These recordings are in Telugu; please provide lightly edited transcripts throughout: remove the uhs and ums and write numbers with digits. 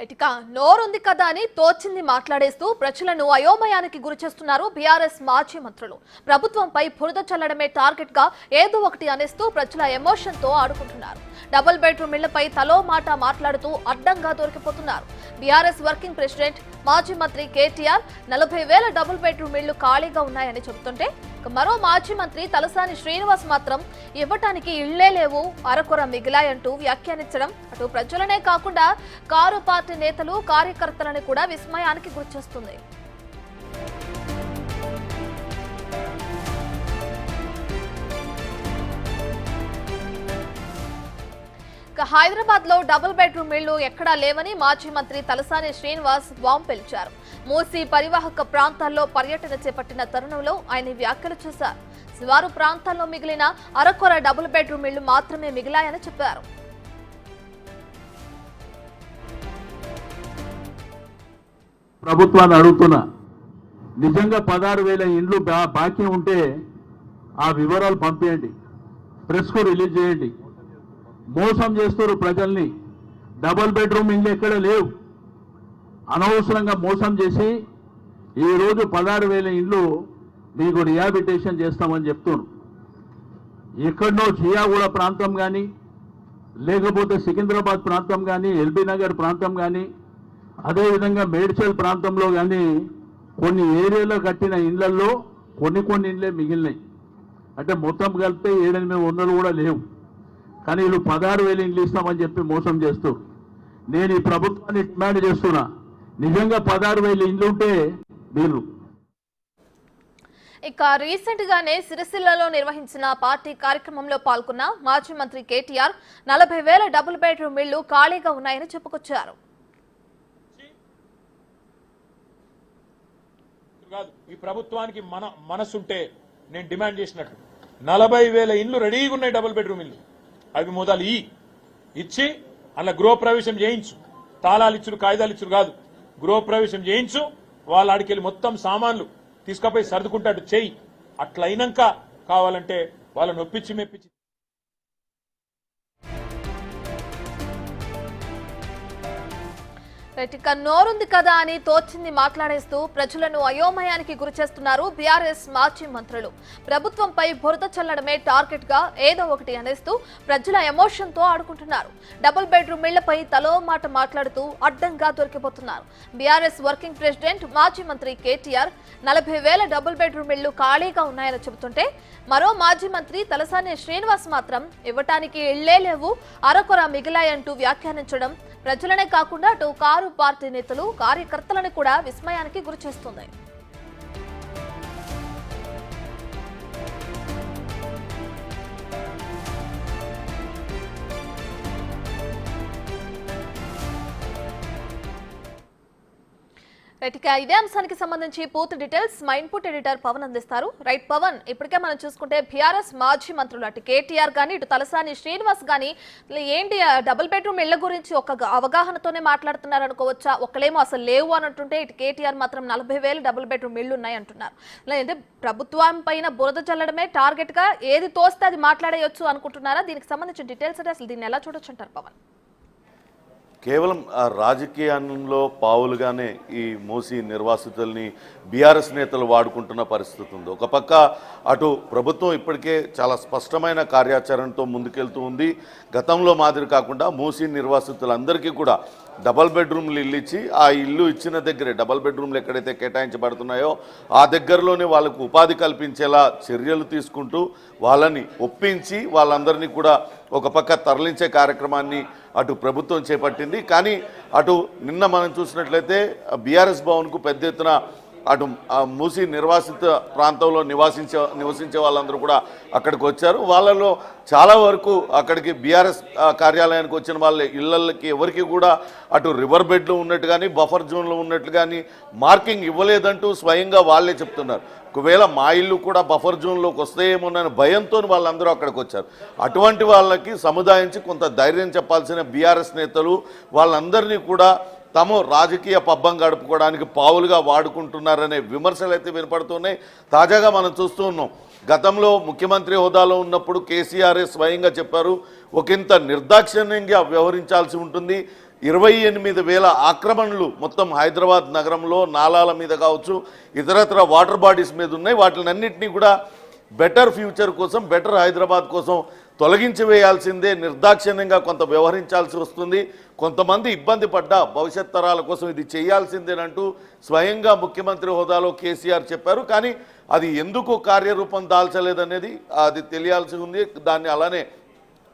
ఇక నోరుంది కదా అని తోచింది మాట్లాడేస్తూ ప్రజలను అయోమయానికి గురిచేస్తున్నారు బీఆర్ఎస్ మాజీ మంత్రులు. ప్రభుత్వంపై బురద చల్లడమే టార్గెట్ గా ఏదో ఒకటి అనేస్తూ ప్రజల ఎమోషన్ తో ఆడుకుంటున్నారు. డబుల్ బెడ్రూమ్ ఇళ్లపై తలో మాట మాట్లాడుతూ అడ్డంగా దొరికిపోతున్నారు. బీఆర్ఎస్ వర్కింగ్ ప్రెసిడెంట్ మాజీ మంత్రి కేటీఆర్ 40,000 డబుల్ బెడ్రూమ్ ఇళ్లు ఖాళీగా ఉన్నాయని చెబుతుంటే, మరో మాజీ మంత్రి తలసాని శ్రీనివాస్ మాత్రం ఇవ్వటానికి ఇళ్లే లేవు, అరకొర మిగిలాయంటూ వ్యాఖ్యానించడం అటు ప్రజలనే కాకుండా కారు పార్టీ నేతలు కార్యకర్తలను కూడా విస్మయానికి గురిచేస్తుంది. హైదరాబాద్ లో డబుల్ బెడ్రూమ్ ఇళ్లు ఎక్కడా లేవని మాజీ మంత్రి తలసాని శ్రీనివాస్ బాంబు పేల్చారు. మూసీ పరివాహక ప్రాంతాల్లో పర్యటన చేపట్టిన తరుణంలో ఆయన వ్యాఖ్యలు చేశారు. శివారు ప్రాంతాల్లో మిగిలిన అరకొర డబుల్ బెడ్రూమ్ ఇళ్లు మాత్రమే మిగిలాయని చెప్పారు. ప్రభుత్వాన్ని అడుగుతున్నా, నిజంగా 16,000 ఇండ్లు బాకీ ఉంటే ఆ వివరాలు పంపించండి, ప్రెస్ కు రిలీజ్ చేయండి. మోసం చేస్తారు ప్రజల్ని. డబుల్ బెడ్రూమ్ ఇండ్లు ఎక్కడ లేవు, అనవసరంగా మోసం చేసి ఈరోజు 16,000 ఇండ్లు మీకు రిహాబిటేషన్ చేస్తామని చెప్తున్నారు. ఎక్కడనో జియాగూడ ప్రాంతం కానీ, లేకపోతే సికింద్రాబాద్ ప్రాంతం కానీ, ఎల్బీ నగర్ ప్రాంతం కానీ, అదేవిధంగా మేడ్చల్ ప్రాంతంలో కానీ కొన్ని ఏరియాలో కట్టిన ఇండ్లలో కొన్ని ఇండ్లే మిగిలినాయి. అంటే మొత్తం కలిపితే 700-800 కూడా లేవు. కానీ వీళ్ళు 16,000 ఇండ్లు ఇస్తామని చెప్పి మోసం చేస్తూ, నేను ఈ ప్రభుత్వాన్ని డిమాండ్ చేస్తున్నా, నిజంగా 16,000 ఇండ్లు ఉంటే మీరు. ఇక రీసెంట్ గానే సిరిసిల్లలో నిర్వహించిన పార్టీ కార్యక్రమంలో పాల్గొన్న మాజీ మంత్రి కేటీఆర్ 40,000 డబుల్ బెడ్రూమ్ ఇళ్లు ఖాళీగా ఉన్నాయని చెప్పుకొచ్చారు. ఈ ప్రభుత్వానికి మనసుంటే నేను డిమాండ్ చేసినట్లు 40,000 ఇండ్లు రెడీగా ఉన్నాయి, డబుల్ బెడ్రూమ్ ఇల్లు. అవి మొదలు ఇచ్చి అలా గృహప్రవేశం చేయించు, తాళాలు ఇచ్చుడు కాగితాలు ఇచ్చుడు కాదు, గృహప్రవేశం చేయించు. వాళ్ళ ఆడికెళ్ళి మొత్తం సామాన్లు తీసుకుపోయి సర్దుకుంటాడు చెయ్యి. అట్లయినాక కావాలంటే వాళ్ళని ఒప్పించి మెప్పించి. ఇక నోరుంది కదా అని తోచింది మాట్లాడేస్తూ ప్రజలను అయోమయానికి గురిచేస్తున్నారు బీఆర్ఎస్ మాజీ మంత్రులు. ప్రభుత్వంపై బురద చల్లడమే టార్గెట్ గా ఏదో ఒకటి అనేస్తూ ప్రజల ఎమోషన్ తో ఆడుకుంటున్నారు. డబుల్ బెడ్రూమ్ ఇళ్లపై తలో మాట మాట్లాడుతూ అడ్డంగా దొరికిపోతున్నారు. బీఆర్ఎస్ వర్కింగ్ ప్రెసిడెంట్ మాజీ మంత్రి కేటీఆర్ 40,000 డబుల్ బెడ్రూమ్ ఇళ్లు ఖాళీగా ఉన్నాయని చెబుతుంటే, మరో మాజీ మంత్రి తలసాని శ్రీనివాస్ మాత్రం ఇవ్వటానికి ఇళ్లే లేవు, అరకొర మిగిలాయంటూ వ్యాఖ్యానించడం ప్రజలనే కాకుండా అటు కారు పార్టీ నేతలు కార్యకర్తలను కూడా విస్మయానికి గురిచేస్తుంది. ఇదే అంశానికి సంబంధించి పూర్తి డీటెయిల్స్ మా ఇన్పుట్ ఎడిటర్ పవన్ అందిస్తారు. రైట్ పవన్, ఇప్పటికే మనం చూసుకుంటే బీఆర్ఎస్ మాజీ మంత్రులు అటు కేటీఆర్ గానీ ఇటు తలసాని శ్రీనివాస్ గానీ ఏంటి డబుల్ బెడ్రూమ్ ఇళ్ల గురించి ఒక అవగాహనతోనే మాట్లాడుతున్నారు అనుకోవచ్చా? ఒకలేమో అసలు లేవు అన్నట్టుంటే ఇటు కేటీఆర్ మాత్రం 40,000 డబుల్ బెడ్రూమ్ ఇళ్లు ఉన్నాయి అంటున్నారు. లేదంటే ప్రభుత్వం పైన బురద చల్లడమే టార్గెట్ గా ఏది తోస్తే అది మాట్లాడేయొచ్చు అనుకుంటున్నారా? దీనికి సంబంధించిన డీటెయిల్స్ అంటే అసలు దీన్ని ఎలా చూడొచ్చు అంటారు పవన్? కేవలం రాజకీయంలో పావులుగానే ఈ మూసీ నిర్వాసితుల్ని బీఆర్ఎస్ నేతలు వాడుకుంటున్న పరిస్థితి ఉంది. ఒక పక్క అటు ప్రభుత్వం ఇప్పటికే చాలా స్పష్టమైన కార్యాచరణతో ముందుకెళ్తూ ఉంది. గతంలో మాదిరి కాకుండా మూసీ నిర్వాసితులందరికీ కూడా డబల్ బెడ్రూమ్లు ఇల్లు ఇచ్చి, ఆ ఇల్లు ఇచ్చిన దగ్గరే డబల్ బెడ్రూమ్లు ఎక్కడైతే కేటాయించబడుతున్నాయో ఆ దగ్గరలోనే వాళ్ళకు ఉపాధి కల్పించేలా చర్యలు తీసుకుంటూ వాళ్ళని ఒప్పించి వాళ్ళందరినీ కూడా ఒక పక్క తరలించే కార్యక్రమాన్ని అటు ప్రభుత్వం చేపట్టింది. కానీ అటు నిన్న మనం చూసినట్లయితే బీఆర్ఎస్ భవన్కు పెద్ద ఎత్తున అటు మూసీ నిర్వాసిత ప్రాంతంలో నివసించే వాళ్ళందరూ కూడా అక్కడికి వచ్చారు. వాళ్ళలో చాలా వరకు అక్కడికి బీఆర్ఎస్ కార్యాలయానికి వచ్చిన వాళ్ళ ఇళ్లకి ఎవరికి కూడా అటు రివర్ బెడ్లో ఉన్నట్టు కానీ బఫర్ జోన్లో ఉన్నట్లు కానీ మార్కింగ్ ఇవ్వలేదంటూ స్వయంగా వాళ్ళే చెప్తున్నారు. ఒకవేళ మా ఇల్లు కూడా బఫర్ జోన్లోకి వస్తాయేమోనని భయంతో వాళ్ళందరూ అక్కడికి వచ్చారు. అటువంటి వాళ్ళకి సముదాయించి కొంత ధైర్యం చెప్పాల్సిన బీఆర్ఎస్ నేతలు వాళ్ళందరినీ కూడా తాము రాజకీయ పబ్బం గడుపుకోవడానికి పావులుగా వాడుకుంటున్నారనే విమర్శలు అయితే వినపడుతున్నాయి. తాజాగా మనం చూస్తూ ఉన్నాం, గతంలో ముఖ్యమంత్రి హోదాలో ఉన్నప్పుడు కేసీఆర్ స్వయంగా చెప్పారు, ఒకంత నిర్దాక్షిణ్యంగా వ్యవహరించాల్సి ఉంటుంది, 28,000 ఆక్రమణలు మొత్తం హైదరాబాద్ నగరంలో నాలాల మీద కావచ్చు, ఇతరత్ర వాటర్ బాడీస్ మీద ఉన్నాయి. వాటినన్నింటినీ కూడా బెటర్ ఫ్యూచర్ కోసం, బెటర్ హైదరాబాద్ కోసం తొలగించి వేయాల్సిందే, నిర్దాక్షిణ్యంగా కొంత వ్యవహరించాల్సి వస్తుంది. కొంతమంది ఇబ్బంది పడ్డా భవిష్యత్ తరాల కోసం ఇది చేయాల్సిందేనంటూ స్వయంగా ముఖ్యమంత్రి హోదాలో కేసీఆర్ చెప్పారు. కానీ అది ఎందుకు కార్యరూపం దాల్చలేదనేది అది తెలియాల్సి ఉంది. దాన్ని అలానే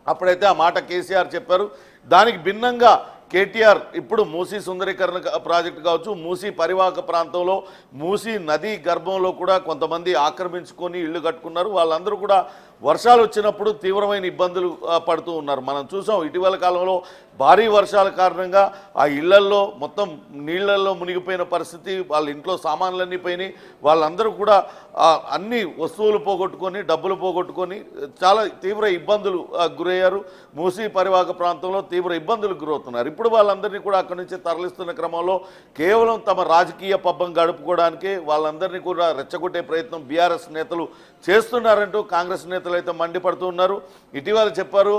అప్పుడైతే ఆ మాట కేసీఆర్ చెప్పారు. దానికి భిన్నంగా కేటీఆర్ ఇప్పుడు మూసీ సుందరీకరణ ప్రాజెక్టు కావచ్చు, మూసీ పరివాహక ప్రాంతంలో మూసీ నదీ గర్భంలో కూడా కొంతమంది ఆక్రమించుకొని ఇళ్ళు కట్టుకున్నారు. వాళ్ళందరూ కూడా వర్షాలు వచ్చినప్పుడు తీవ్రమైన ఇబ్బందులు పడుతూ ఉన్నారు. మనం చూసాం ఇటీవల కాలంలో భారీ వర్షాల కారణంగా ఆ ఇళ్లల్లో మొత్తం నీళ్లలో మునిగిపోయిన పరిస్థితి, వాళ్ళ ఇంట్లో సామాన్లన్నీ పోయినాయి. వాళ్ళందరూ కూడా అన్ని వస్తువులు పోగొట్టుకొని, డబ్బులు పోగొట్టుకొని చాలా తీవ్ర ఇబ్బందులు గురయ్యారు. మూసీ పరివాహక ప్రాంతంలో తీవ్ర ఇబ్బందులు గురవుతున్నారు. ఇప్పుడు వాళ్ళందరినీ కూడా అక్కడి నుంచి తరలిస్తున్న క్రమంలో కేవలం తమ రాజకీయ పబ్బం గడుపుకోవడానికే వాళ్ళందరినీ కూడా రెచ్చగొట్టే ప్రయత్నం బీఆర్ఎస్ నేతలు చేస్తున్నారంటూ కాంగ్రెస్ నేతలు అయితే మండిపడుతూ ఉన్నారు. ఇటీవల చెప్పారు,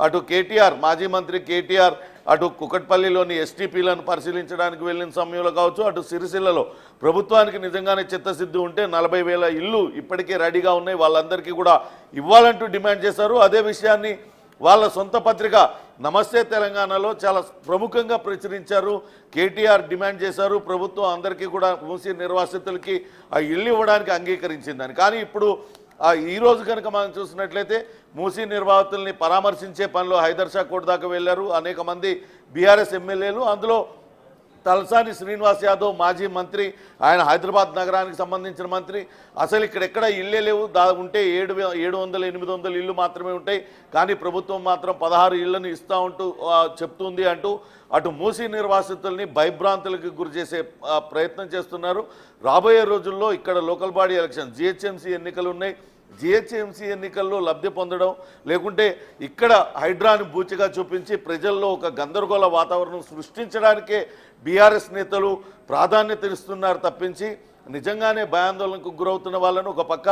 అటు కేటీఆర్, మాజీ మంత్రి కేటీఆర్ అటు కుకట్పల్లిలోని ఎస్టీపీలను పరిశీలించడానికి వెళ్ళిన సమయంలో కావచ్చు, అటు సిరిసిల్లలో ప్రభుత్వానికి నిజంగానే చిత్తశుద్ధి ఉంటే 40,000 ఇళ్ళు ఇప్పటికే రెడీగా ఉన్నాయి, వాళ్ళందరికీ కూడా ఇవ్వాలంటూ డిమాండ్ చేశారు. అదే విషయాన్ని వాళ్ళ సొంత పత్రిక నమస్తే తెలంగాణలో చాలా ప్రముఖంగా ప్రచురించారు. కేటీఆర్ డిమాండ్ చేశారు, ప్రభుత్వం అందరికీ కూడా మూసీ నిర్వాసితులకి ఆ ఇళ్ళు ఇవ్వడానికి అంగీకరించిందని. కానీ ఇప్పుడు ఈరోజు కనుక మనం చూసినట్లయితే మూసీ నిర్వాసితుల్ని పరామర్శించే పనిలో హైదర్ షా కోర్టు దాకా వెళ్ళారు అనేక మంది బీఆర్ఎస్ ఎమ్మెల్యేలు. అందులో తలసాని శ్రీనివాస్ యాదవ్ మాజీ మంత్రి, ఆయన హైదరాబాద్ నగరానికి సంబంధించిన మంత్రి. అసలు ఇక్కడెక్కడ ఇళ్ళే లేవు, ఉంటే 700-800 ఇళ్ళు మాత్రమే ఉంటాయి, కానీ ప్రభుత్వం మాత్రం 16 ఇళ్లను ఇస్తూ చెప్తుంది అంటూ అటు మూసీ నిర్వాసితుల్ని భయభ్రాంతులకు గురి చేసే ప్రయత్నం చేస్తున్నారు. రాబోయే రోజుల్లో ఇక్కడ లోకల్ బాడీ ఎలక్షన్, జిహెచ్ఎంసీ ఎన్నికలు ఉన్నాయి. జిహెచ్ఎంసీ ఎన్నికల్లో లబ్ధి పొందడం, లేకుంటే ఇక్కడ హైడ్రాని బూచిగా చూపించి ప్రజల్లో ఒక గందరగోళ వాతావరణం సృష్టించడానికే బీఆర్ఎస్ నేతలు ప్రాధాన్యత ఇస్తున్నారు తప్పించి నిజంగానే భయాందోళనకు గురవుతున్న వాళ్ళను ఒక పక్క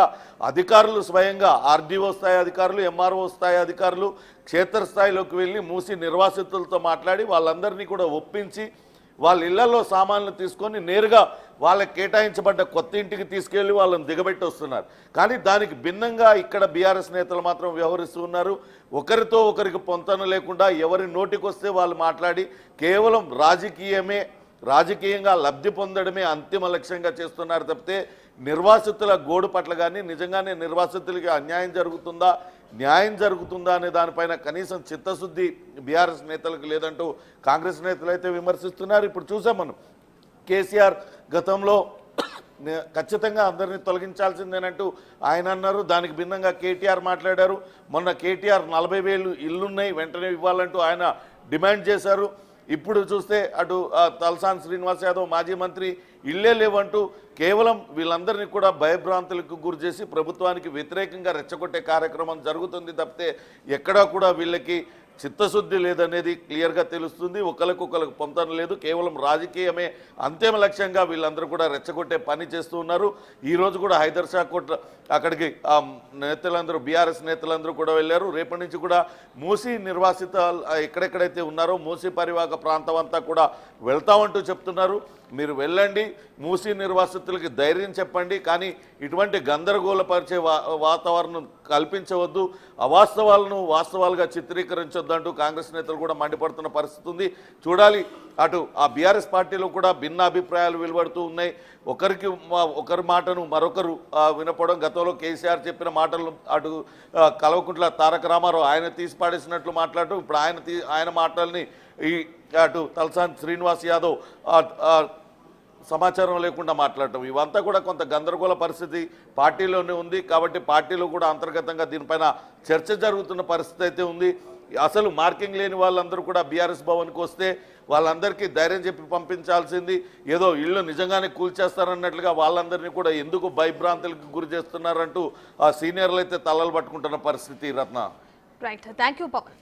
అధికారులు స్వయంగా ఆర్డీఓ స్థాయి అధికారులు, ఎంఆర్ఓ స్థాయి అధికారులు క్షేత్రస్థాయిలోకి వెళ్ళి మూసి నిర్వాసితులతో మాట్లాడి వాళ్ళందరినీ కూడా ఒప్పించి వాళ్ళ ఇళ్లలో సామాన్లు తీసుకొని నేరుగా వాళ్ళకి కేటాయించబడ్డ కొత్త ఇంటికి తీసుకెళ్లి వాళ్ళని దిగబెట్టి వస్తున్నారు. కానీ దానికి భిన్నంగా ఇక్కడ బీఆర్ఎస్ నేతలు మాత్రం వ్యవహరిస్తూ ఉన్నారు. ఒకరితో ఒకరికి పొంతన లేకుండా ఎవరి నోటికొస్తే వాళ్ళు మాట్లాడి కేవలం రాజకీయంగా లబ్ధి పొందడమే అంతిమ లక్ష్యంగా చేస్తున్నారు తప్పితే నిర్వాసితుల గోడు పట్ల కానీ నిజంగానే నిర్వాసితులకి అన్యాయం జరుగుతుందా, న్యాయం జరుగుతుందా అనే దానిపైన కనీసం చిత్తశుద్ధి బీఆర్ఎస్ నేతలకు లేదంటూ కాంగ్రెస్ నేతలు అయితే విమర్శిస్తున్నారు. ఇప్పుడు చూసాం మనం కేసీఆర్ గతంలో ఖచ్చితంగా అందరినీ తొలగించాల్సిందేనంటూ ఆయన అన్నారు. దానికి భిన్నంగా కేటీఆర్ మాట్లాడారు. మొన్న కేటీఆర్ 40,000 ఇళ్లున్నాయి వెంటనే ఇవ్వాలంటూ ఆయన డిమాండ్ చేశారు. ఇప్పుడు చూస్తే అటు తలసాని శ్రీనివాస్ యాదవ్ మాజీ మంత్రి ఇళ్లే లేవంటూ కేవలం వీళ్ళందరినీ కూడా భయభ్రాంతులకు గురి చేసి ప్రభుత్వానికి వ్యతిరేకంగా రెచ్చగొట్టే కార్యక్రమం జరుగుతుంది తప్పితే ఎక్కడా కూడా వీళ్ళకి చిత్తశుద్ధి లేదనేది క్లియర్గా తెలుస్తుంది. ఒకరికొకరికి పొంతన లేదు, కేవలం రాజకీయమే అంతిమ లక్ష్యంగా వీళ్ళందరూ కూడా రెచ్చగొట్టే పని చేస్తూ ఉన్నారు. ఈరోజు కూడా హైదర్ షా కోర్టు అక్కడికి నేతలందరూ బీఆర్ఎస్ నేతలందరూ కూడా వెళ్ళారు. రేపటి నుంచి కూడా మూసీ నిర్వాసిత ఎక్కడెక్కడైతే ఉన్నారో మూసీ పరివాహక ప్రాంతం అంతా కూడా వెళ్తామంటూ చెప్తున్నారు. మీరు వెళ్ళండి, మూసీ నిర్వాసితులకి ధైర్యం చెప్పండి, కానీ ఇటువంటి గందరగోళపరిచే వాతావరణం కల్పించవద్దు, అవాస్తవాలను వాస్తవాలుగా చిత్రీకరించొద్దు అంటూ కాంగ్రెస్ నేతలు కూడా మండిపడుతున్న పరిస్థితి ఉంది. చూడాలి, అటు ఆ బీఆర్ఎస్ పార్టీలో కూడా భిన్న అభిప్రాయాలు వెలువడుతూ ఉన్నాయి. ఒకరి మాటను మరొకరు వినపడం, గతంలో కేసీఆర్ చెప్పిన మాటలు అటు కల్వకుంట్ల తారక రామారావు ఆయన తీసిపాడేసినట్లు మాట్లాడటం, ఇప్పుడు ఆయన మాటల్ని అటు తలసాని శ్రీనివాస్ యాదవ్ సమాచారం లేకుండా మాట్లాడటం, ఇవంతా కూడా కొంత గందరగోళ పరిస్థితి పార్టీలోనే ఉంది. కాబట్టి పార్టీలో కూడా అంతర్గతంగా దీనిపైన చర్చ జరుగుతున్న పరిస్థితి అయితే ఉంది. అసలు మార్కింగ్ లేని వాళ్ళందరూ కూడా బీఆర్ఎస్ భవన్కి వస్తే వాళ్ళందరికీ ధైర్యం చెప్పి పంపించాల్సింది, ఏదో ఇళ్ళు నిజంగానే కూల్చేస్తారన్నట్లుగా వాళ్ళందరినీ కూడా ఎందుకు భయభ్రాంతులకు గురి చేస్తున్నారంటూ ఆ సీనియర్లు అయితే తలలు పట్టుకుంటున్న పరిస్థితి. రత్న, రైట్, థ్యాంక్ యూ పవన్.